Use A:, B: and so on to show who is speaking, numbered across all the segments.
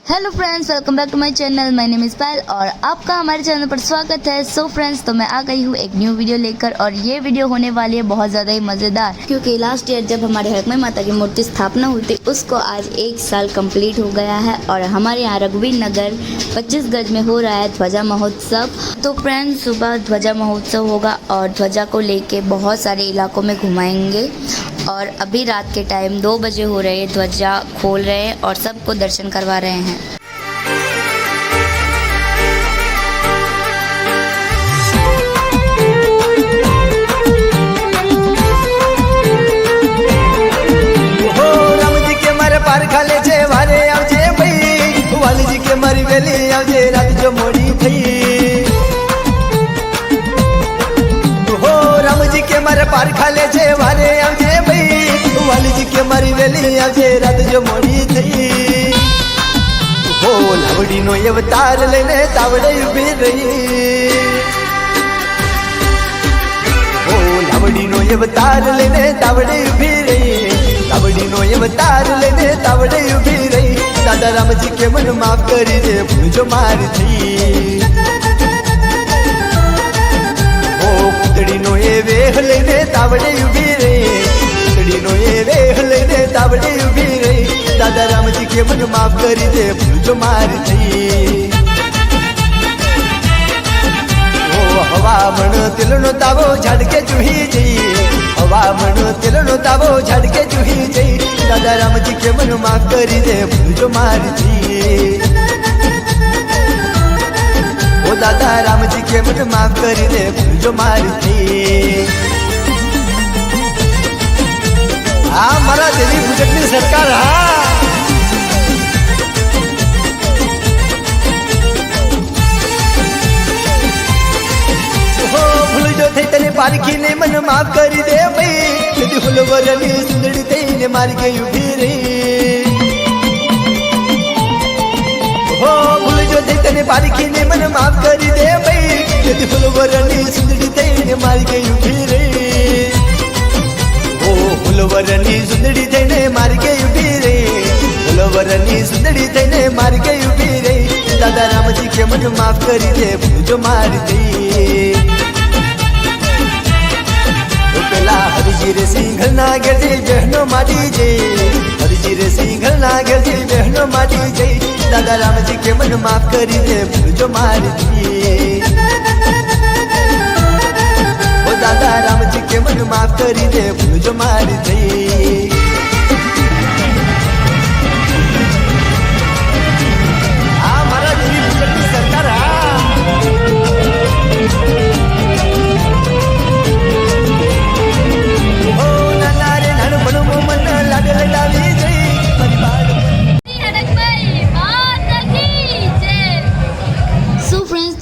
A: Hello friends, welcome back to my channel. My name is Payal और आपका हमारे channel पर स्वागत है। सो फ्रेंड्स, तो मैं आ गई हूँ एक न्यू वीडियो लेकर और ये वीडियो होने वाली है बहुत ज़्यादा ही मज़ेदार, क्योंकि लास्ट ईयर जब हमारे हरकमई माता की मूर्ति स्थापना हुई थी उसको आज 1 साल कंप्लीट हो गया है और हमारे यहाँ रघुवीर नगर 25 गज में हो रहा है ध्वजा महोत्सव। तो फ्रेंड्स, सुबह ध्वजा महोत्सव होगा और ध्वजा को लेके बहुत सारे इलाकों में घुमाएंगे और अभी रात के टाइम 2 बजे हो रहे हैं, ध्वजा खोल रहे हैं और सबको दर्शन करवा रहे हैं।
B: पार खाले छे वारे आवजे भई वालीजी के मारी वेली आवजे रात जो मोड़ी थई हो रामजी के मारे पार खाले छे वारे आवजे भई वालीजी के मारी वेली आवजे रात जो मोड़ी थई हो लावड़ी नो अवतार लेने तावड़े उभी रही हो लावड़ी नो अवतार लेने तावड़े उभी रही तावड़ी नो अवतार लेने तावड़े उभी रही दादा राम जी के मन माफ करी दे भूल जो मार थी ओ पुतड़ी नो ये वेह लेने तावड़े उभी रही पुतड़ी नो ये वेह लेने तावड़े उभी रही दादा राम जी के मन माफ करी दे भूल जो मार थी ओ हवा मन तिल नो तावो झाड़ के चूही जी हवा मन तिल नो तावो झाड़ के चूही जी दादा राम जी के मन माफ करी दे भूल जो मार थी ओ दादा राम जी के मन माफ करी दे भूल जो मार थी। हाँ मारा देवी भुजटनी सरकार हाँ तने पारखी ने मन माफ करी दे भई यदि फुलवरनी सुंदरी तेने मार के उभी रही हो भूल जो थे तने पारखी ने मन माफ करी दे भई यदि फुलवरनी सुंदरी तेने मार के उभी रही हो फुलवरनी सुंदरी तेने मार के उभी रही फुलवरनी सुंदरी तेने मार के उभी रही दादा राम जी के मन माफ करी दे भूल जो मार दी हरिजी रे सिंघल ना गिरजे बहनो माटी जे हरिजी रे सिंघल ना गिरजे बहनो माटी जे दादा राम जी के मन माफ करी दे भूल जो मार दी ओ दादा राम जी के मन माफ करी दे भूल जो मार दी। आ मारा देवी भुजटनी सरकार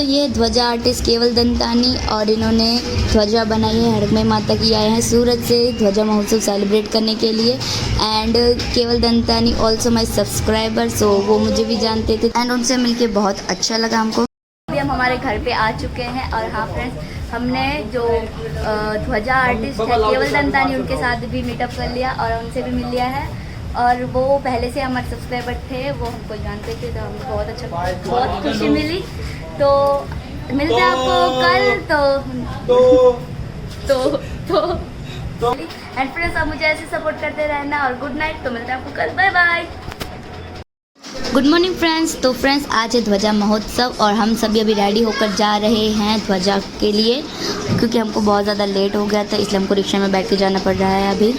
A: ये ध्वजा आर्टिस्ट केवल दंतानी और इन्होंने ध्वजा बनाई है हरकमई माता की। आए हैं सूरत से ध्वजा महोत्सव सेलिब्रेट करने के लिए एंड केवल दंतानी ऑल्सो माई सब्सक्राइबर, सो वो मुझे भी जानते थे एंड उनसे मिलके बहुत अच्छा लगा हमको। अभी हम हमारे घर पे आ चुके हैं और हाँ फ्रेंड्स, हमने जो ध्वजा आर्टिस्ट है केवल दंतानी उनके साथ भी मीटअप कर लिया और उनसे भी मिल लिया है और वो पहले से हमारे सब्सक्राइबर थे, वो हमको जानते थे तो हमको बहुत अच्छा बहुत खुशी मिली। तो मिलते हैं आपको कल। तो एंड फ्रेंड्स, आप मुझे ऐसे सपोर्ट करते रहना और गुड नाइट। तो मिलते हैं आपको कल, bye bye. Good morning friends. तो फ्रेंड्स, आज है ध्वजा महोत्सव और हम सभी अभी रेडी होकर जा रहे हैं ध्वजा के लिए, क्योंकि हमको बहुत ज़्यादा लेट हो गया था इसलिए हमको रिक्शा में बैठ के जाना पड़ रहा है अभी।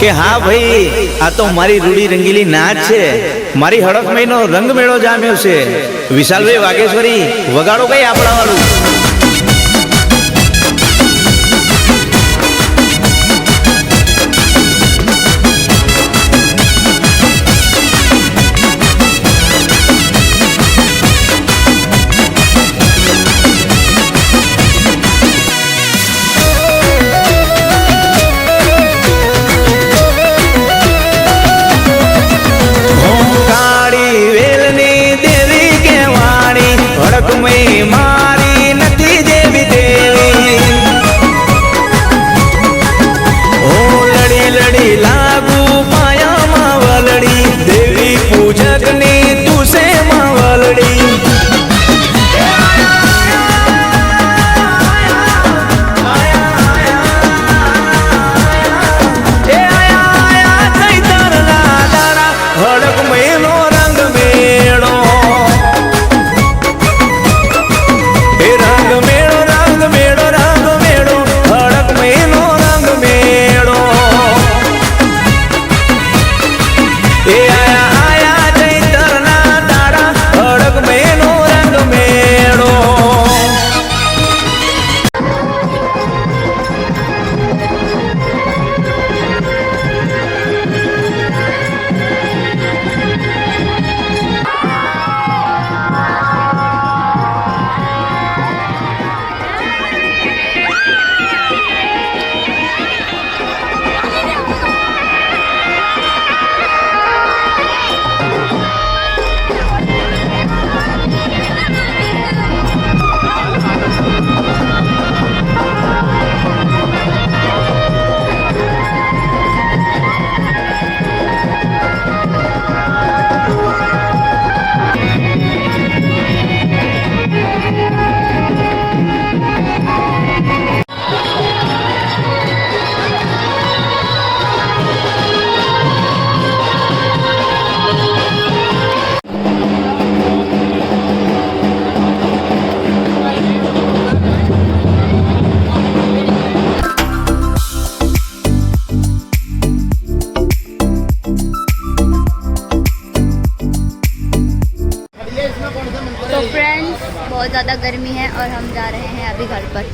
C: કે હા ભાઈ, આ તો મારી રૂડી રંગીલી નાચ છે, મારી હડકમઈનો રંગ મેળો જામ્યો છે. વિશાલભાઈ વાઘેશ્વરી, વગાડો કઈ આપણા વાળું. મારી નથી દેવી દેવી, ઓ લડી લડી લાગુ પાયામાં વલડી, દેવી પૂજક ની તું સે માં વલડી. હડકમઈનો રંગ મેળો,
A: बहुत ज़्यादा गर्मी है और हम जा रहे हैं अभी घर पर.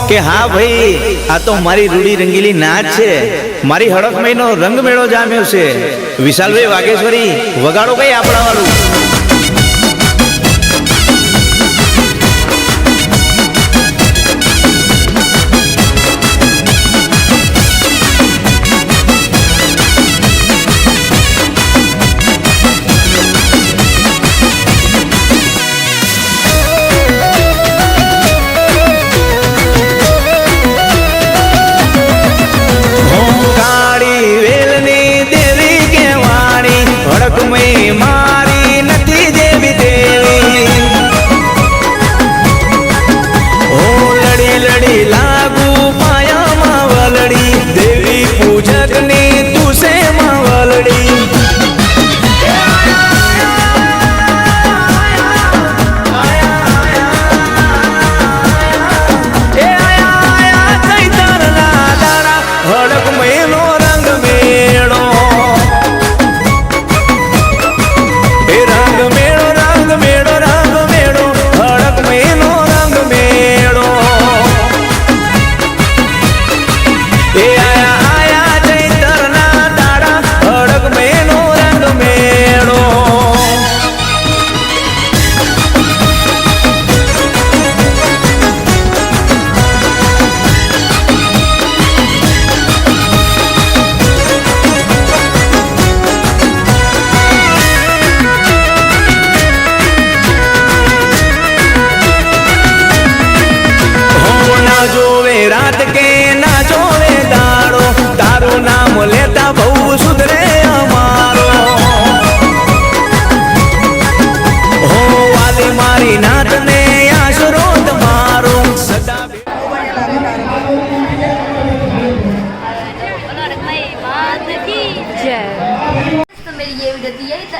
C: કે હા ભાઈ, આ તો મારી રૂડી રંગીલી નાચ છે, મારી હડકમઈનો રંગ મેળો જામ્યો છે. વિશાલભાઈ વાઘેશ્વરી, વગાડો કઈ આપણા વાળું.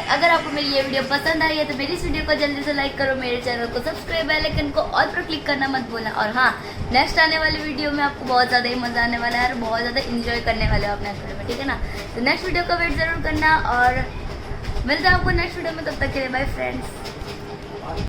A: अगर आपको मेरी ये वीडियो पसंद आई है तो मेरी इस वीडियो को जल्दी से लाइक करो, मेरे चैनल को सब्सक्राइब, बेल आइकन को ऑल पर क्लिक करना मत भूलना। और हाँ, नेक्स्ट आने वाली वीडियो में आपको बहुत ज़्यादा ही मज़ा आने वाला है और बहुत ज़्यादा इंजॉय करने वाले हो आप नेक्स्ट वीडियो में, ठीक है ना। तो नेक्स्ट वीडियो का वेट ज़रूर करना और मिलता है आपको नेक्स्ट वीडियो में, तब तक के लिए बाय फ्रेंड्स।